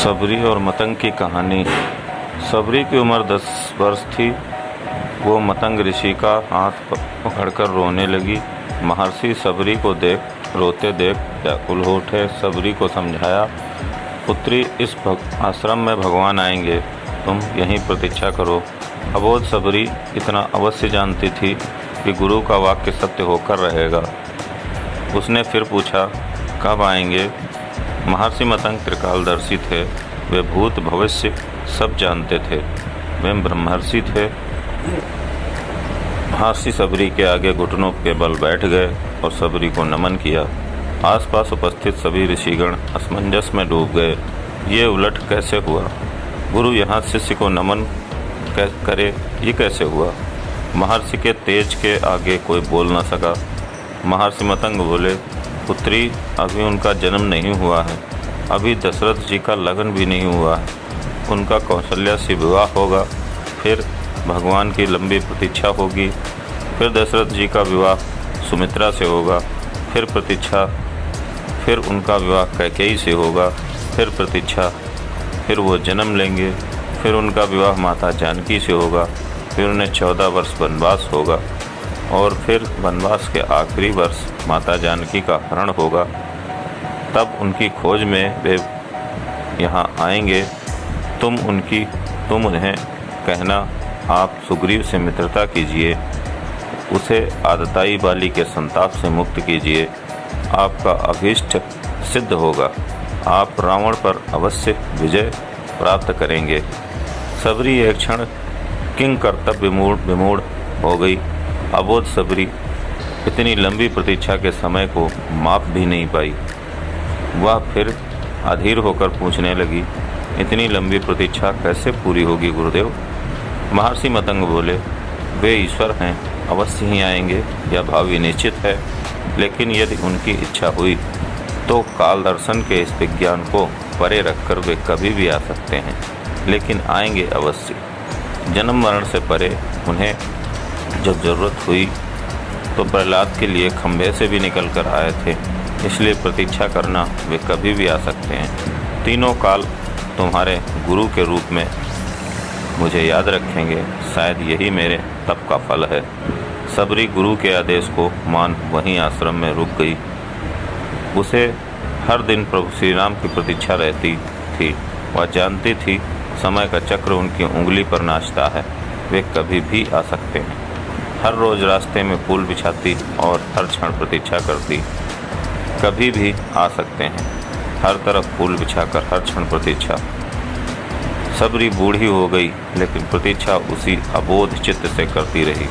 सबरी और मतंग की कहानी। सबरी की उम्र 10 वर्ष थी। वो मतंग ऋषि का हाथ पकड़कर रोने लगी। महर्षि सबरी को रोते देख व्याकुल हो उठे। सबरी को समझाया, पुत्री, इस आश्रम में भगवान आएंगे, तुम यहीं प्रतीक्षा करो। अबोध सबरी इतना अवश्य जानती थी कि गुरु का वाक्य सत्य होकर रहेगा। उसने फिर पूछा, कब आएंगे? महर्षि मतंग त्रिकालदर्शी थे। वे भूत भविष्य सब जानते थे। वे ब्रह्मर्षि थे। महर्षि सबरी के आगे घुटनों के बल बैठ गए और सबरी को नमन किया। आसपास उपस्थित सभी ऋषिगण असमंजस में डूब गए। ये उलट कैसे हुआ? गुरु यहाँ शिष्य को नमन करे, ये कैसे हुआ? महर्षि के तेज के आगे कोई बोल न सका। महर्षि मतंग बोले, पुत्री, अभी उनका जन्म नहीं हुआ है। अभी दशरथ जी का लगन भी नहीं हुआ है। उनका कौशल्या से विवाह होगा, फिर भगवान की लंबी प्रतीक्षा होगी, फिर दशरथ जी का विवाह सुमित्रा से होगा, फिर प्रतीक्षा, फिर उनका विवाह कैकेयी से होगा, फिर प्रतीक्षा, फिर वो जन्म लेंगे, फिर उनका विवाह माता जानकी से होगा, फिर उन्हें 14 वर्ष वनवास होगा और फिर वनवास के आखिरी वर्ष माता जानकी का हरण होगा। तब उनकी खोज में वे यहाँ आएंगे। तुम उन्हें कहना, आप सुग्रीव से मित्रता कीजिए, उसे आदताई बाली के संताप से मुक्त कीजिए। आपका अभीष्ट सिद्ध होगा। आप रावण पर अवश्य विजय प्राप्त करेंगे। सबरी एक क्षण किंग कर्तव्य विमूढ़ हो गई। अबोध सबरी इतनी लंबी प्रतीक्षा के समय को माप भी नहीं पाई। वह फिर अधीर होकर पूछने लगी, इतनी लंबी प्रतीक्षा कैसे पूरी होगी गुरुदेव? महर्षि मतंग बोले, वे ईश्वर हैं, अवश्य ही आएंगे, यह भावी निश्चित है। लेकिन यदि उनकी इच्छा हुई तो काल दर्शन के इस विज्ञान को परे रखकर वे कभी भी आ सकते हैं, लेकिन आएंगे अवश्य। जन्म मरण से परे उन्हें जब जरूरत हुई तो प्रहलाद के लिए खंभे से भी निकल कर आए थे, इसलिए प्रतीक्षा करना वे कभी भी आ सकते हैं। तीनों काल तुम्हारे गुरु के रूप में मुझे याद रखेंगे, शायद यही मेरे तप का फल है। सबरी गुरु के आदेश को मान वहीं आश्रम में रुक गई। उसे हर दिन प्रभु श्री राम की प्रतीक्षा रहती थी। वह जानती थी समय का चक्र उनकी उंगली पर नाचता है, वे कभी भी आ सकते हैं। हर रोज रास्ते में फूल बिछाती और हर क्षण प्रतीक्षा करती, कभी भी आ सकते हैं। हर तरफ फूल बिछाकर हर क्षण प्रतीक्षा। सबरी बूढ़ी हो गई, लेकिन प्रतीक्षा उसी अबोध चित्त से करती रही।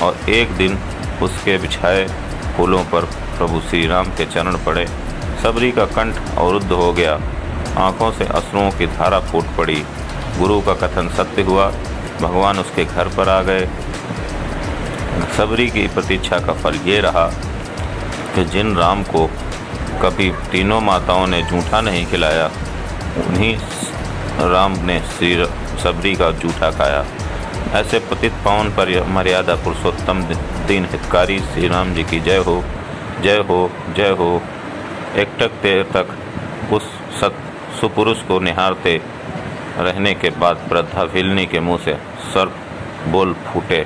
और एक दिन उसके बिछाए फूलों पर प्रभु श्री राम के चरण पड़े। सबरी का कंठ अवरुद्ध हो गया, आंखों से अश्रुओं की धारा फूट पड़ी। गुरु का कथन सत्य हुआ, भगवान उसके घर पर आ गए। सबरी की प्रतीक्षा का फल ये रहा कि जिन राम को कभी तीनों माताओं ने जूठा नहीं खिलाया, उन्हीं राम ने श्री सबरी का जूठा खाया। ऐसे पतित पावन पर मर्यादा पुरुषोत्तम दीन हितकारी श्री राम जी की जय हो, जय हो, जय हो। एकटक देर तक उस सुपुरुष को निहारते रहने के बाद वृद्धा भिलनी के मुंह से सर्प बोल फूटे,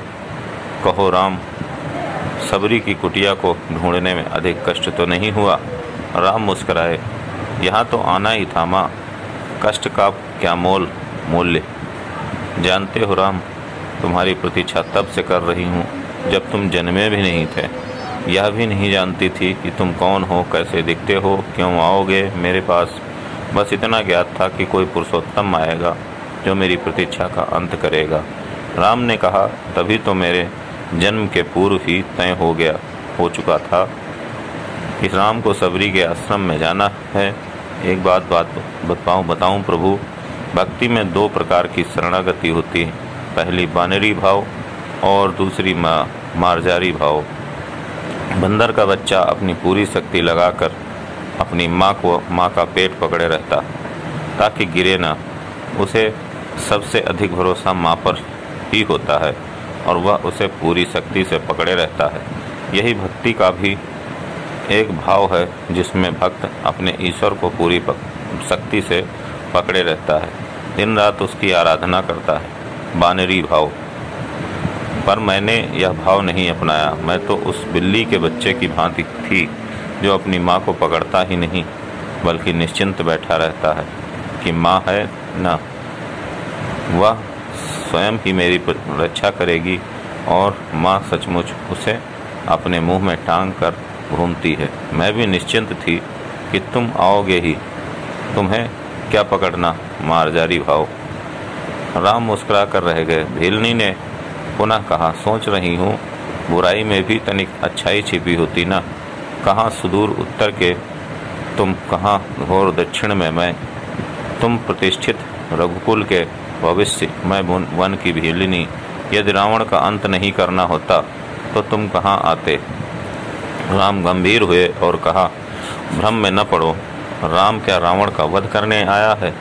कहो राम। सबरी की कुटिया को ढूंढने में अधिक कष्ट तो नहीं हुआ। राम मुस्कुराए, यहाँ तो आना ही था माँ, कष्ट का क्या मूल्य। जानते हो राम, तुम्हारी प्रतीक्षा तब से कर रही हूँ जब तुम जन्मे भी नहीं थे। यह भी नहीं जानती थी कि तुम कौन हो, कैसे दिखते हो, क्यों आओगे मेरे पास। बस इतना ज्ञात था कि कोई पुरुषोत्तम आएगा जो मेरी प्रतीक्षा का अंत करेगा। राम ने कहा, तभी तो मेरे जन्म के पूर्व ही तय हो चुका था कि राम को सबरी के आश्रम में जाना है। एक बात बताऊं प्रभु, भक्ति में 2 प्रकार की शरणागति होती है। पहली बानरी भाव और दूसरी मार्जारी भाव। बंदर का बच्चा अपनी पूरी शक्ति लगाकर अपनी माँ का पेट पकड़े रहता ताकि गिरे ना। उसे सबसे अधिक भरोसा माँ पर ही होता है और वह उसे पूरी शक्ति से पकड़े रहता है। यही भक्ति का भी एक भाव है, जिसमें भक्त अपने ईश्वर को पूरी शक्ति से पकड़े रहता है, दिन रात उसकी आराधना करता है। बानरी भाव। पर मैंने यह भाव नहीं अपनाया। मैं तो उस बिल्ली के बच्चे की भांति थी जो अपनी माँ को पकड़ता ही नहीं, बल्कि निश्चिंत बैठा रहता है कि माँ है ना, वह स्वयं ही मेरी रक्षा करेगी, और माँ सचमुच उसे अपने मुंह में टांग कर घूमती है। मैं भी निश्चिंत थी कि तुम आओगे ही, तुम्हें क्या पकड़ना। मार्जारी भाव। राम मुस्कुरा कर रह गए। भीलनी ने पुनः कहा, सोच रही हूँ, बुराई में भी तनिक अच्छाई छिपी होती ना। कहाँ सुदूर उत्तर के तुम, कहाँ घोर दक्षिण में मैं। तुम प्रतिष्ठित रघुकुल के भविष्य, मैं वन की भीलनी। यदि रावण का अंत नहीं करना होता तो तुम कहाँ आते। राम गंभीर हुए और कहा, भ्रम में न पड़ो। राम क्या रावण का वध करने आया है?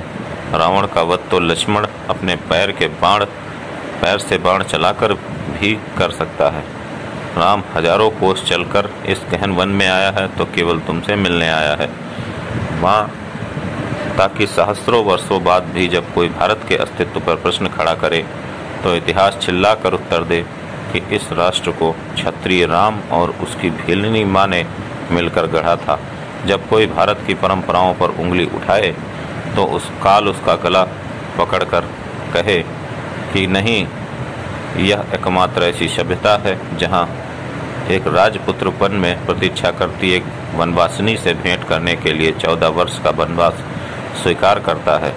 रावण का वध तो लक्ष्मण अपने पैर से बाण चलाकर भी कर सकता है। राम हजारों कोस चलकर इस गहन वन में आया है तो केवल तुमसे मिलने आया है माँ, ताकि सहस्त्रों वर्षों बाद भी जब कोई भारत के अस्तित्व पर प्रश्न खड़ा करे तो इतिहास चिल्लाकर उत्तर दे कि इस राष्ट्र को क्षत्रिय राम और उसकी भीलनी माँ ने मिलकर गढ़ा था। जब कोई भारत की परंपराओं पर उंगली उठाए तो उस काल उसका गला पकड़कर कहे कि नहीं, यह एकमात्र ऐसी सभ्यता है जहाँ एक राजपुत्र वन में प्रतीक्षा करती एक वनवासिनी से भेंट करने के लिए 14 वर्ष का वनवास स्वीकार करता है।